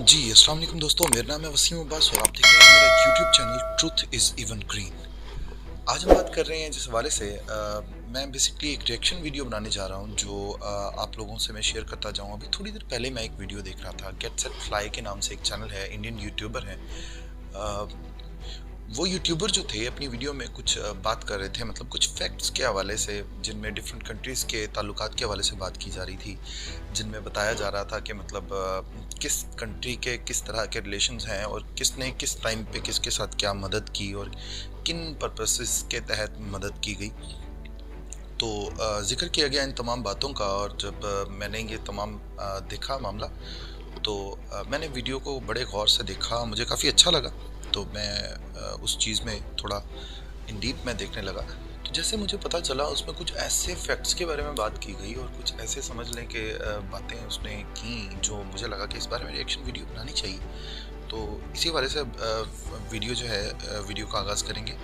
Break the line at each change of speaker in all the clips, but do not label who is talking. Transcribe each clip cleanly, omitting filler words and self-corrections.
जी, अस्सलाम वालेकुम दोस्तों, मेरा नाम है वसीम अब्बास और आप देख रहे हैं मेरा YouTube channel truth is even green. आज हम बात कर रहे हैं जिस हवाले से मैं बेसिकली एक रिएक्शन वीडियो बनाने जा रहा हूं जो आप लोगों से मैं शेयर करता जाऊं। अभी थोड़ी देर पहले मैं एक वीडियो देख रहा था, गेट सेट फ्लाई के नाम से एक चैनल है, इंडियन यूट्यूबर है। वो यूट्यूबर जो थे अपनी वीडियो में कुछ बात कर रहे थे, मतलब कुछ फैक्ट्स के हवाले से, जिनमें डिफरेंट कंट्रीज़ के ताल्लुकात के हवाले से बात की जा रही थी, जिनमें बताया जा रहा था कि मतलब किस कंट्री के किस तरह के रिलेशंस हैं और किसने किस टाइम पे किसके साथ क्या मदद की और किन पर्पसेस के तहत मदद की गई। तो जिक्र किया गया इन तमाम बातों का, और जब मैंने ये तमाम देखा मामला, तो मैंने वीडियो को बड़े गौर से देखा, मुझे काफ़ी अच्छा लगा। तो मैं उस चीज़ में थोड़ा इन डीप में देखने लगा। तो जैसे मुझे पता चला उसमें कुछ ऐसे फैक्ट्स के बारे में बात की गई और कुछ ऐसे समझ लें कि बातें उसने की जो मुझे लगा कि इस बारे में रिएक्शन वीडियो बनानी चाहिए। तो इसी वाले से वीडियो जो है वीडियो का आगाज़ करेंगे।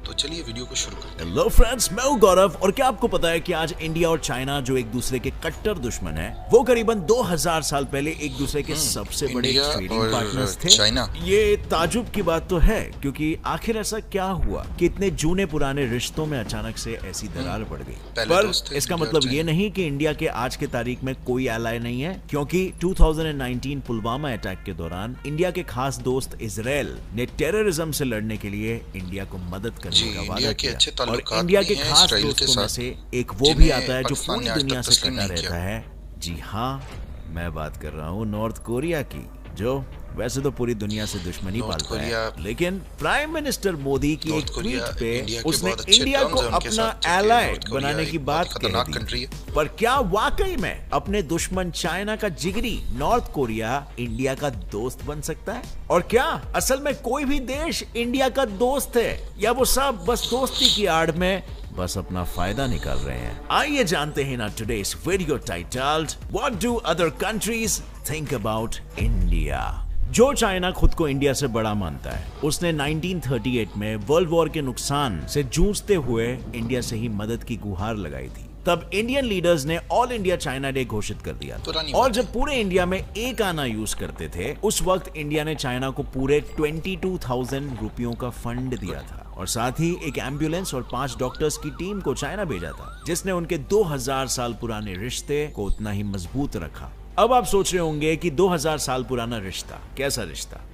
तो चलिए वीडियो को शुरू करते हैं।
हेलो फ्रेंड्स, मैं हूं गौरव। और क्या आपको पता है कि आज इंडिया और चाइना जो एक दूसरे के कट्टर दुश्मन हैं, वो करीबन 2000 साल पहले एक दूसरे के सबसे बड़े
इंडिया
ट्रेडिंग
और
पार्टनर्स थे।
चाइना।
ये ताजुब की बात तो है, क्योंकि आखिर ऐसा क्या हुआ कि इतने जूने पुराने रिश्तों में अचानक से ऐसी दरार पड़ गई।
पहले
पर
दोस्त थे
इसका
इंडिया और
मतलब ये
चाइना।
नहीं कि इंडिया के आज के तारीख में कोई एलाय नहीं है, क्योंकि 2019 पुलवामा अटैक के दौरान इंडिया के खास दोस्त इजराइल ने टेररिज्म से लड़ने के लिए इंडिया को मदद करने का
इंडिया के अच्छे
और
ताल्लुकात
इंडिया
भी
के
हैं
खास
इजराइल के
दोस्तों में
साथ,
से एक वो भी
जिन्हें
आता है जो
पाकिस्तान
पूरी
ने आज
दुनिया
तक
से
तस्लीम
कटा
नहीं
रहता
किया।
है। जी हाँ, मैं बात कर रहा हूँ नॉर्थ कोरिया की, जो वैसे तो पूरी दुनिया से दुश्मनी
नॉर्थ
पालता
कोरिया,
है, लेकिन प्राइम मिनिस्टर मोदी की एक
नॉर्थ कोरिया
ट्वीट पे
इंडिया के
उसने
बहुत अच्छे
इंडिया
टर्म्स
को
हैं उनके
अपना
साथ, जबकि
एलाय
नॉर्थ कोरिया
बनाने की
एक
बात
बहुत
कह
खतरनाक
दी।
कंट्री है।
पर क्या वाकई में अपने दुश्मन चाइना का जिगरी नॉर्थ कोरिया इंडिया का दोस्त बन सकता है? और क्या असल में कोई भी देश इंडिया का दोस्त है, या वो सब बस दोस्ती की आड़ में बस अपना फायदा निकाल रहे हैं? आइए जानते हैं ना today's video titled what do other countries think about India. जो चाइना खुद को इंडिया से बड़ा मानता है, उसने 1938 में वर्ल्ड वॉर के नुकसान से जूझते हुए इंडिया से ही मदद की गुहार लगाई थी। तब इंडियन लीडर्स ने ऑल इंडिया चाइना डे घोषित कर दिया था। और जब पूरे इंडिया में एक आना यूज करते थे, उस वक्त इंडिया ने चाइना को पूरे 22,000 रुपयों का फंड दिया था, और साथ ही एक एम्बुलेंस और 5 डॉक्टर्स की टीम को चाइना भेजा था, जिसने उनके 2000 साल पुराने रिश्ते को उतना ही मजबूत रखा। अब आप सोच रहे होंगे कि 2000 साल पुराना रिश्ता, कैसा रिश्ता?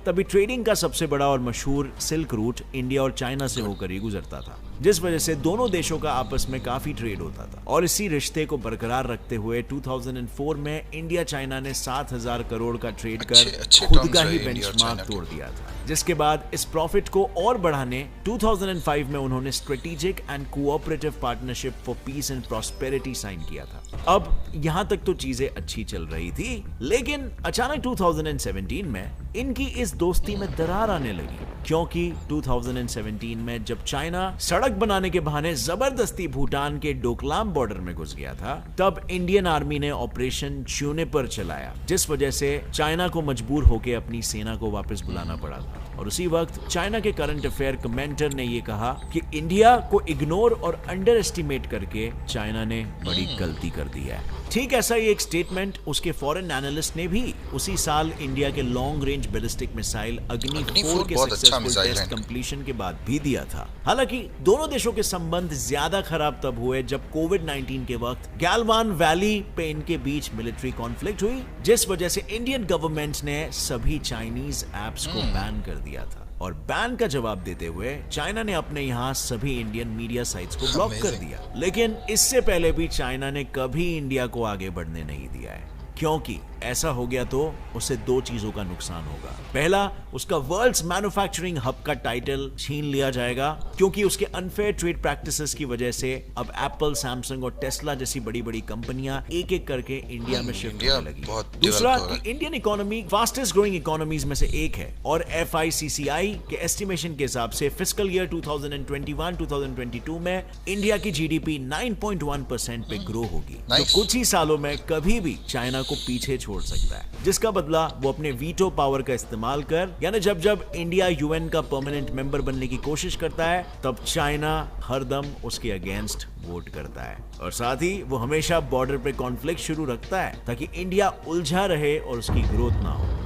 तभी ट्रेडिंग का सबसे बड़ा और मशहूर सिल्क रूट इंडिया और चाइना से होकर ही गुजरता था, जिस वजह से दोनों देशों का आपस में काफी ट्रेड होता था। और इसी रिश्ते को बरकरार रखते हुए 2004 में इंडिया चाइना ने 7000 करोड़ का ट्रेड कर खुद का ही बेंचमार्क तोड़ दिया था, जिसके बाद इस प्रॉफिट को और बढ़ाने 2005 में उन्होंने strategic and cooperative partnership for peace and prosperity sign किया था। अब यहां तक तो चीजें अच्छी चल रही थी, लेकिन अचानक 2017 में इनकी इस दोस्ती में दरार आने लगी, क्योंकि 2017 में जब चाइना सड़क बनाने के बहाने जबरदस्ती भूटान के डोकलाम बॉर्डर में घुस गया था, तब इंडियन आर्मी ने ऑपरेशन ज्यूनिपर चलाया, जिस वजह से चाइना को मजबूर होकर अपनी सेना को वापस बुलाना पड़ा था। और उसी वक्त चाइना के करंट अफेयर कमेंटर ने यह कहा कि इंडिया को इग्नोर और अंडर एस्टिमेट करके चाइना ने बड़ी गलती कर दी है। ठीक ऐसा ही एक स्टेटमेंट उसके फॉरेन एनालिस्ट ने भी उसी साल इंडिया के लॉन्ग रेंज बैलिस्टिक मिसाइल अग्नि 4 के सक्सेसफुल टेस्ट कंप्लीशन के बाद भी दिया था। हालांकि दोनों देशों के संबंध ज्यादा खराब तब हुए जब कोविड-19 के वक्त गैलवान वैली पे इनके बीच मिलिट्री कॉन्फ्लिक्ट हुई, जिस वजह से इंडियन गवर्नमेंट ने सभी चाइनीज एप्स को बैन कर दिया था। और बैन का जवाब देते हुए चाइना ने अपने यहाँ सभी इंडियन मीडिया साइट्स को ब्लॉक कर दिया। लेकिन इससे पहले भी चाइना ने कभी इंडिया को आगे बढ़ने नहीं दिया है, क्योंकि ऐसा हो गया तो उसे 2 चीजों का नुकसान होगा। पहला, उसका वर्ल्ड्स मैन्युफैक्चरिंग हब का टाइटल छीन लिया जाएगा, क्योंकि उसके अनफेयर ट्रेड प्रैक्टिसेस की वजह से अब एप्पल, सैमसंग और टेस्ला जैसी बड़ी बड़ी कंपनियां एक एक करके इंडिया में शिफ्ट होने लगी। दूसरा, कि Indian economy fastest growing economies में से एक है, और FICCI के एस्टिमेशन के हिसाब से फिस्कल ईयर 2021-2022 में इंडिया की GDP 9.1% पे ग्रो होगी, जो कुछ ही सालों में कभी भी चाइना को पीछे छोड़ सकता है, जिसका बदला वो अपने वीटो पावर का इस्तेमाल कर, यानी जब जब इंडिया UN का परमानेंट मेंबर बनने की कोशिश करता है, तब चाइना हरदम उसके अगेंस्ट वोट करता है। और साथ ही वो हमेशा बॉर्डर पे कॉन्फ्लिक्ट शुरू रखता है, ताकि इंडिया उलझा रहे और उसकी ग्रोथ ना हो।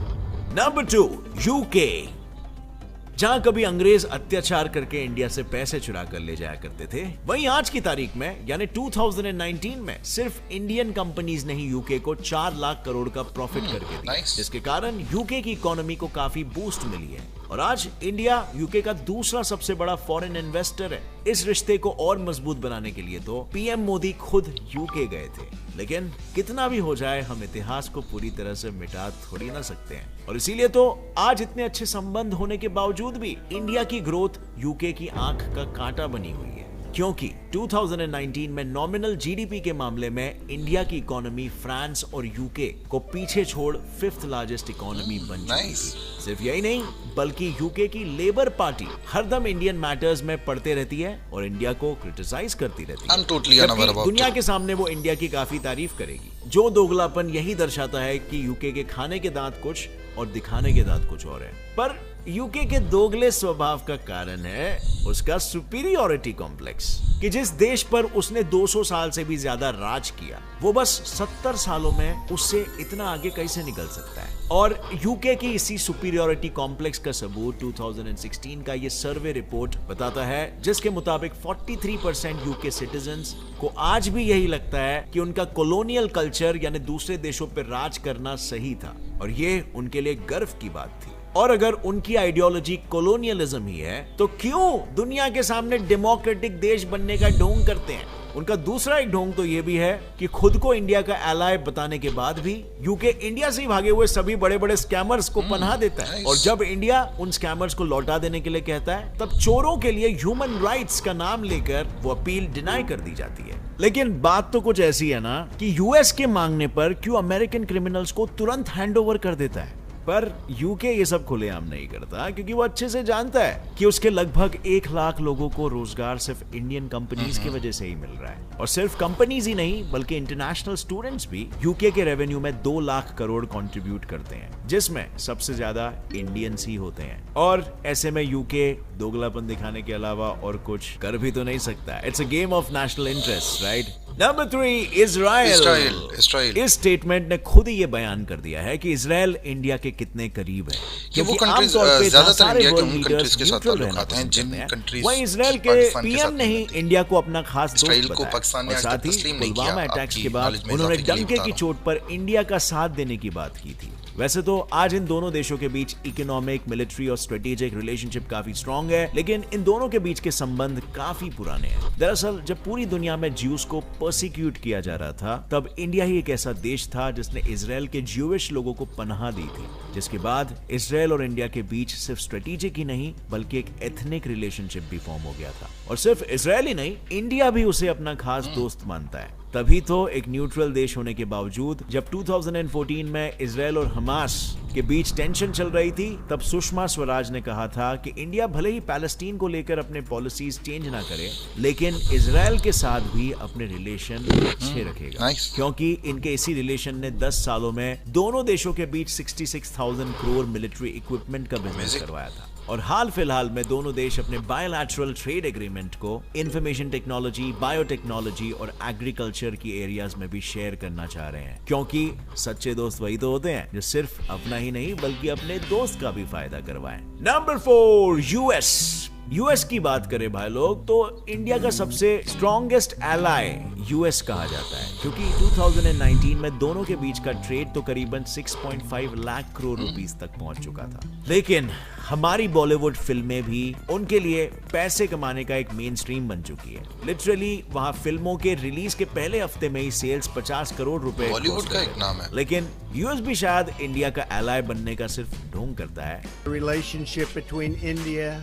Number 2, UK. जहां कभी अंग्रेज अत्याचार करके इंडिया से पैसे चुरा कर ले जाया करते थे, वहीं आज की तारीख में यानी 2019 में सिर्फ इंडियन कंपनीज ने ही यूके को 4 लाख करोड़ का प्रॉफिट करके दिया, जिसके कारण यूके की इकोनॉमी को काफी बूस्ट मिली है और आज इंडिया यूके का दूसरा सबसे बड़ा फॉरेन इन्वेस्टर है। इस रिश्ते को और मजबूत बनाने के लिए तो पीएम मोदी खुद यूके गए थे, लेकिन कितना भी हो जाए हम इतिहास को पूरी तरह से मिटा थोड़ी ना सकते हैं और इसीलिए तो आज इतने अच्छे संबंध होने के बावजूद भी इंडिया की ग्रोथ यूके की आंख का कांटा बनी हुई है, क्योंकि 2019 में नॉमिनल जीडीपी के मामले में इंडिया की इकोनॉमी फ्रांस और यूके को पीछे छोड़ 5th लार्जेस्ट इकोनॉमी बन चुकी थी। सिर्फ यही नहीं बल्कि यूके की लेबर पार्टी हरदम इंडियन मैटर्स में पड़ते रहती है और इंडिया को क्रिटिसाइज करती रहती है।
totally
दुनिया के सामने वो इंडिया की काफी तारीफ करेगी। जो दोगलापन यही दर्शाता है कि यूके के खाने के दांत कुछ और दिखाने के दांत कुछ और है। पर यूके के दोगले स्वभाव का कारण है उसका सुपीरियॉरिटी कॉम्प्लेक्स कि जिस देश पर उसने 200 साल से भी ज्यादा राज किया वो बस 70 सालों में उससे इतना आगे कैसे निकल सकता है। और यूके की इसी सुपीरियॉरिटी कॉम्प्लेक्स का सबूत 2016 का ये सर्वे रिपोर्ट बताता है, जिसके मुताबिक 43% यूके सिटीजन्स को आज भी यही लगता है कि उनका कॉलोनियल कल्चर यानी दूसरे देशों पर राज करना सही था और ये उनके लिए गर्व की बात थी। और अगर उनकी आइडियोलॉजी कॉलोनियलिज्म ही है तो क्यों दुनिया के सामने डेमोक्रेटिक देश बनने का ढोंग करते हैं। उनका दूसरा एक ढोंग तो ये भी है कि खुद को इंडिया का एलाय बताने के बाद भी यूके इंडिया से ही भागे हुए सभी बड़े बड़े स्कैमर्स को पनाह देता है और जब इंडिया उन स्कैमर्स को लौटा देने के लिए कहता है तब चोरों के लिए ह्यूमन राइट्स का नाम लेकर वो अपील डिनाई कर दी जाती है। लेकिन बात तो कुछ ऐसी है ना कि यूएस के मांगने पर क्यों अमेरिकन क्रिमिनल्स को तुरंत हैंडओवर कर देता है, पर यूके ये सब खुलेआम नहीं करता क्योंकि वो अच्छे से जानता है कि उसके लगभग 1 लाख लोगों को रोजगार सिर्फ इंडियन कंपनीज की वजह से ही मिल रहा है और सिर्फ कंपनीज ही नहीं बल्कि इंटरनेशनल स्टूडेंट्स भी यूके के रेवेन्यू में 2 लाख करोड़ कंट्रीब्यूट करते हैं, जिसमें सबसे ज्यादा इंडियंस ही होते हैं। और ऐसे में यूके दोगलापन दिखाने के अलावा और कुछ कर भी तो नहीं सकता। It's a game of national interest, right. Number 3, Israel. इस स्टेटमेंट ने खुद ही ये बयान कर दिया है कि इजराइल इंडिया के कितने करीब है,
क्योंकि आमतौर पे ज्यादातर इंडिया के उन कंट्रीज के साथ ताल्लुकात हैं जिन कंट्रीज
वहीं इजराइल के पीएम ने ही इंडिया को अपना खास दोस्त बताया और साथ ही पुलवामा अटैक्स के बाद उन्होंने डंके की चोट पर इंडिया का साथ देने की बात की थी। वैसे तो आज इन दोनों देशों के बीच इकोनॉमिक, मिलिट्री और स्ट्रेटेजिक रिलेशनशिप काफी स्ट्रांग है, लेकिन इन दोनों के बीच के संबंध काफी पुराने हैं। दरअसल जब पूरी दुनिया में ज्यूज को पर्सिक्यूट किया जा रहा था तब इंडिया ही एक ऐसा देश था जिसने इजराइल के ज्यूइश लोगों को पनाह दी थी, जिसके बाद इजराइल और इंडिया के बीच सिर्फ स्ट्रेटेजिक ही नहीं बल्कि एक एथनिक रिलेशनशिप भी फॉर्म हो गया था और सिर्फ इजराइल ही नहीं इंडिया भी उसे अपना खास दोस्त मानता है। तभी तो एक न्यूट्रल देश होने के बावजूद जब 2014 में इजराइल और हमास के बीच टेंशन चल रही थी तब सुषमा स्वराज ने कहा था कि इंडिया भले ही पैलेस्टीन को लेकर अपने पॉलिसीज चेंज ना करे लेकिन इजराइल के साथ भी अपने रिलेशन अच्छे रखेगा, क्योंकि इनके इसी रिलेशन ने 10 सालों में दोनों देशों के बीच 66,000 करोड़ मिलिट्री इक्विपमेंट का बिजनेस करवाया था। और हाल फिलहाल में दोनों देश अपने बायलैटरल ट्रेड एग्रीमेंट को इंफॉर्मेशन टेक्नोलॉजी, बायोटेक्नोलॉजी और एग्रीकल्चर की एरियाज में भी शेयर करना चाह रहे हैं, क्योंकि सच्चे दोस्त वही तो होते हैं जो सिर्फ अपना ही नहीं बल्कि अपने दोस्त का भी फायदा करवाएं। नंबर 4, यूएस की बात करें भाई लोग तो इंडिया का सबसे स्ट्रॉन्गेस्ट एलाय यूएस कहा जाता है, क्योंकि 2019 में दोनों के बीच का ट्रेड तो करीबन 6.5 लाख करोड़ रुपीस तक पहुंच चुका था। लेकिन हमारी बॉलीवुड फिल्में भी उनके लिए पैसे कमाने का एक मेन स्ट्रीम बन चुकी है। लिटरली वहां फिल्मों के रिलीज के पहले हफ्ते में ही सेल्स 50 करोड़ रुपए
बॉलीवुड का एक नाम है।
लेकिन यूएस भी शायद इंडिया का एलाय बनने का सिर्फ ढोंग करता है।
Relationship between India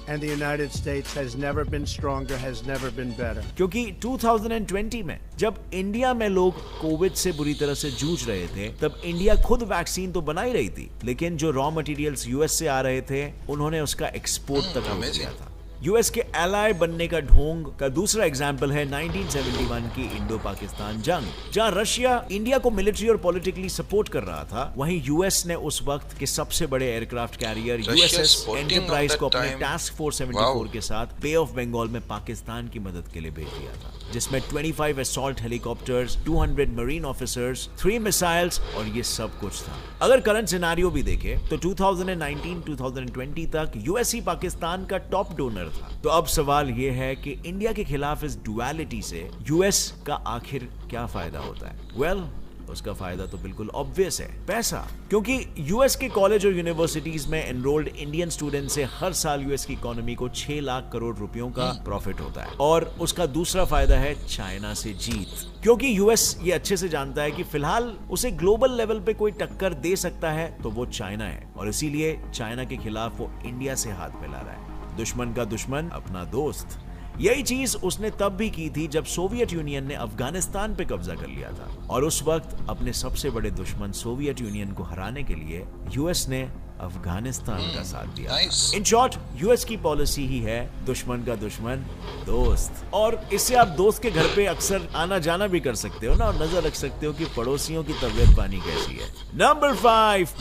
and the United States has never been stronger, has never been better.
क्योंकि 2020 में जब इंडिया में लोग कोविड से बुरी तरह से जूझ रहे थे तब इंडिया खुद वैक्सीन तो बना ही रही थी, लेकिन जो रॉ मटेरियल्स यूएस से आ रहे थे उन्होंने उसका एक्सपोर्ट तक रोक दिया था। यूएस के एलाय बनने का ढोंग का दूसरा एग्जाम्पल है 1971 की इंडो पाकिस्तान जंग, जहां रशिया इंडिया को मिलिट्री और पॉलिटिकली सपोर्ट कर रहा था। वहीं यूएस ने उस वक्त के सबसे बड़े एयरक्राफ्ट कैरियर यूएसएस एंटरप्राइज को अपने टास्क फोर्स 74 के साथ बे ऑफ बंगाल में पाकिस्तान की मदद के लिए भेज दिया था, जिसमें 25 assault helicopters, 200 marine officers, 3 missiles और ये सब कुछ था। अगर करंट सिनेरियो भी देखे तो 2019-2020 तक यूएस ही पाकिस्तान का टॉप डोनर था। तो अब सवाल ये है कि इंडिया के खिलाफ इस डुअलिटी से यूएस का आखिर क्या फायदा होता है? वेल, उसका फायदा तो बिल्कुल ऑब्वियस है, पैसा। क्योंकि यूएस के कॉलेज और यूनिवर्सिटीज में एनरोल्ड इंडियन स्टूडेंट से हर साल यूएस की इकोनॉमी को 6 लाख करोड़ रुपयों का प्रॉफिट होता है। और उसका दूसरा फायदा है चाइना से जीत, क्योंकि यूएस ये अच्छे से जानता है कि फिलहाल उसे ग्लोबल लेवल पे कोई टक्कर दे सकता है तो वो चाइना है, और इसीलिए चाइना के खिलाफ वो इंडिया से हाथ मिला रहा है। दुश्मन का दुश्मन अपना दोस्त। यही चीज उसने तब भी की थी जब सोवियत यूनियन ने अफगानिस्तान पे कब्जा कर लिया था, और उस वक्त अपने सबसे बड़े दुश्मन सोवियत यूनियन को हराने के लिए यूएस ने अफगानिस्तान का साथ दिया। इन शॉर्ट, यूएस की पॉलिसी ही है दुश्मन का दुश्मन दोस्त। और इससे आप दोस्त के घर पे अक्सर आना जाना भी कर सकते हो ना, और नजर रख सकते हो कि पड़ोसियों की तबीयत पानी कैसी है। नंबर 5,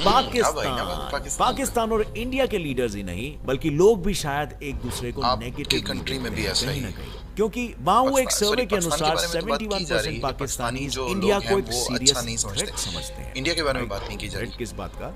पाकिस्तान और इंडिया के लीडर्स ही नहीं बल्कि लोग भी शायद एक दूसरे को नेगेटिव
कंट्री में भी ऐसा ही,
क्योंकि वहां एक सर्वे के अनुसार 71% पाकिस्तानी इंडिया को एक सीरियस थ्रेट समझते हैं।
इंडिया के बारे में बात नहीं की जा रही।
किस बात का?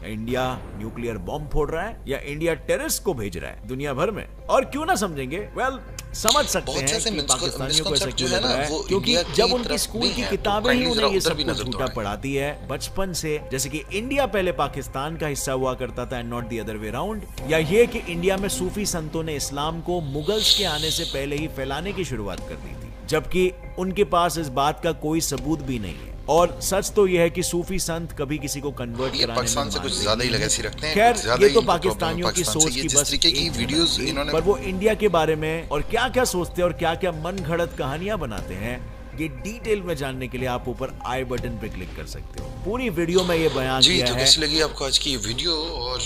इंडिया न्यूक्लियर बॉम्ब फोड़ रहा है या इंडिया टेररिस्ट को भेज रहा है दुनिया भर में? और क्यों ना समझेंगे? वेल, समझ सकते हैं कि पाकिस्तानियों को ऐसा क्यों लग रहा है, क्योंकि जब उनकी स्कूल की किताबें ही उन्हें ये सब कुछ झूठा पढ़ाती है बचपन से, जैसे कि इंडिया पहले पाकिस्तान का हिस्सा हुआ करता था and not the other way around, या ये कि इंडिया में सूफी संतों ने इस्लाम को मुगल्स के आने से पहले ही फैलाने की शुरुआत कर दी थी, जबकि उनके पास इस बात का कोई सबूत भी नहीं है। और सच तो यह है कि सूफी संत कभी किसी को कन्वर्ट कराने
पाकिस्तान से कुछ ज्यादा ही लेगेसी रखते हैं।
खैर, ये तो पाकिस्तानियों की सोच की बस एक
वीडियोस इन्होंने,
पर वो इंडिया के बारे में और क्या क्या सोचते हैं और क्या क्या मन घड़त कहानियां बनाते हैं, ये डिटेल में जानने के लिए आप ऊपर आई बटन पे क्लिक कर सकते हो। पूरी वीडियो में ये बयान किया है।
तो कैसी लगी आपको आज की ये वीडियो? और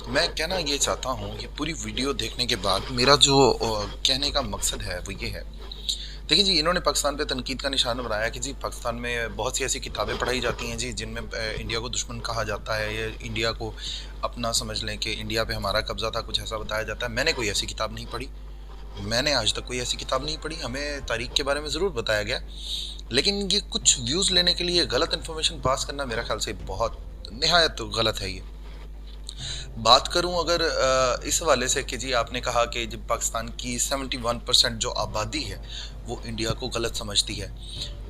मैं कहना ये चाहता हूँ, ये पूरी वीडियो देखने के बाद मेरा जो कहने का मकसद है वो ये है। देखिए जी, इन्होंने पाकिस्तान पे तनकीद का निशाना बनाया कि जी पाकिस्तान में बहुत सी ऐसी किताबें पढ़ाई जाती हैं जी जिनमें इंडिया को दुश्मन कहा जाता है, या इंडिया को अपना समझ लें कि इंडिया पे हमारा कब्जा था, कुछ ऐसा बताया जाता है। मैंने कोई ऐसी किताब नहीं पढ़ी, मैंने आज तक कोई ऐसी किताब नहीं पढ़ी। हमें तारीख के बारे में ज़रूर बताया गया, लेकिन ये कुछ व्यूज़ लेने के लिए गलत इन्फॉर्मेशन पास करना मेरा ख्याल से बहुत निहायत गलत है। ये बात करूं अगर इस हवाले से कि जी आपने कहा कि जब पाकिस्तान की 71% जो आबादी है वो इंडिया को गलत समझती है।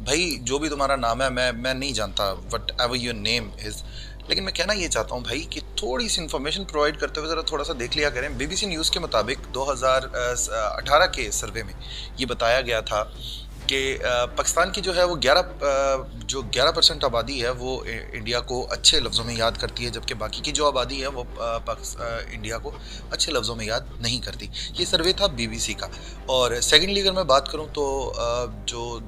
भाई, जो भी तुम्हारा नाम है, मैं नहीं जानता, what ever your name is, लेकिन मैं कहना ये चाहता हूँ भाई कि थोड़ी सी इन्फॉर्मेशन प्रोवाइड करते हुए ज़रा थोड़ा सा देख लिया करें। BBC न्यूज़ के मुताबिक 2018 के सर्वे में ये बताया गया था कि पाकिस्तान की जो है वो 11% आबादी है वो इंडिया को अच्छे लफ्ज़ों में याद करती है, जबकि बाकी की जो आबादी है वो इंडिया को अच्छे लफ्ज़ों में याद नहीं करती। ये सर्वे था BBC का। और सेकेंडली अगर मैं बात करूं तो जो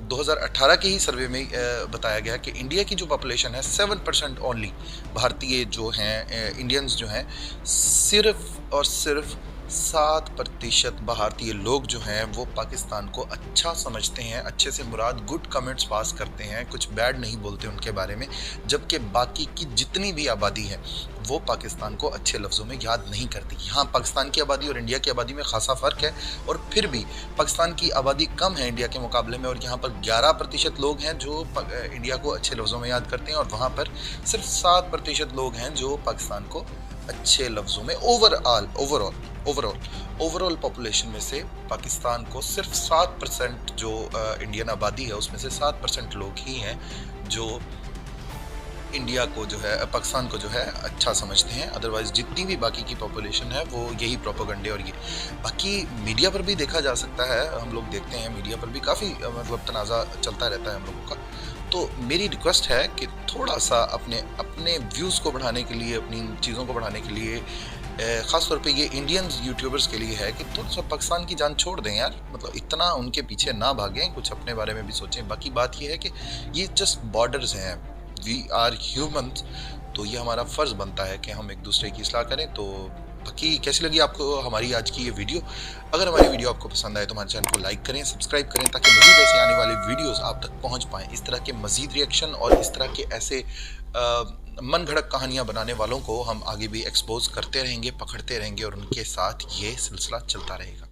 2018 के ही सर्वे में बताया गया कि इंडिया की जो पॉपुलेशन है 7% ओनली भारतीय जो हैं, इंडियंस जो हैं, सिर्फ और सिर्फ 7% भारतीय लोग जो हैं वो पाकिस्तान को अच्छा समझते हैं। अच्छे से मुराद गुड कमेंट्स पास करते हैं, कुछ बैड नहीं बोलते उनके बारे में, जबकि बाकी की जितनी भी आबादी है वो पाकिस्तान को अच्छे लफ्ज़ों में याद नहीं करती। हाँ, पाकिस्तान की आबादी और इंडिया की आबादी में खासा फ़र्क है, और फिर भी पाकिस्तान की आबादी कम है इंडिया के मुकाबले में, और यहाँ पर 11% लोग हैं जो इंडिया को अच्छे लफ्ज़ों में याद करते हैं, और वहाँ पर सिर्फ 7% लोग हैं जो पाकिस्तान को अच्छे लफ्ज़ों में ओवरऑल पॉपुलेशन में से पाकिस्तान को सिर्फ 7% जो इंडियन आबादी है उसमें से 7% लोग ही हैं जो इंडिया को जो है, पाकिस्तान को जो है अच्छा समझते हैं। अदरवाइज़ जितनी भी बाकी की पॉपुलेशन है वो यही प्रोपेगेंडे, और ये बाकी मीडिया पर भी देखा जा सकता है। हम लोग देखते हैं मीडिया पर भी काफ़ी मतलब तनाज़ा चलता रहता है हम लोगों का। तो मेरी रिक्वेस्ट है कि थोड़ा सा अपने व्यूज़ को बढ़ाने के लिए, अपनी चीज़ों को बढ़ाने के लिए, ख़ास तौर पे ये इंडियन यूट्यूबर्स के लिए है कि थोड़ा सा पाकिस्तान की जान छोड़ दें यार। मतलब इतना उनके पीछे ना भागें, कुछ अपने बारे में भी सोचें। बाकी बात ये है कि ये जस्ट बॉर्डर्स हैं, वी आर ह्यूमन्स, तो ये हमारा फ़र्ज़ बनता है कि हम एक दूसरे की इस्लाह करें। तो बाकी कैसी लगी आपको हमारी आज की ये वीडियो? अगर हमारी वीडियो आपको पसंद आए तो हमारे चैनल को लाइक करें, सब्सक्राइब करें, ताकि मज़ीद ऐसी आने वाली वीडियोस आप तक पहुंच पाएँ। इस तरह के मज़ीद रिएक्शन और इस तरह के ऐसे मन घड़त कहानियाँ बनाने वालों को हम आगे भी एक्सपोज करते रहेंगे, पकड़ते रहेंगे और उनके साथ ये सिलसिला चलता रहेगा।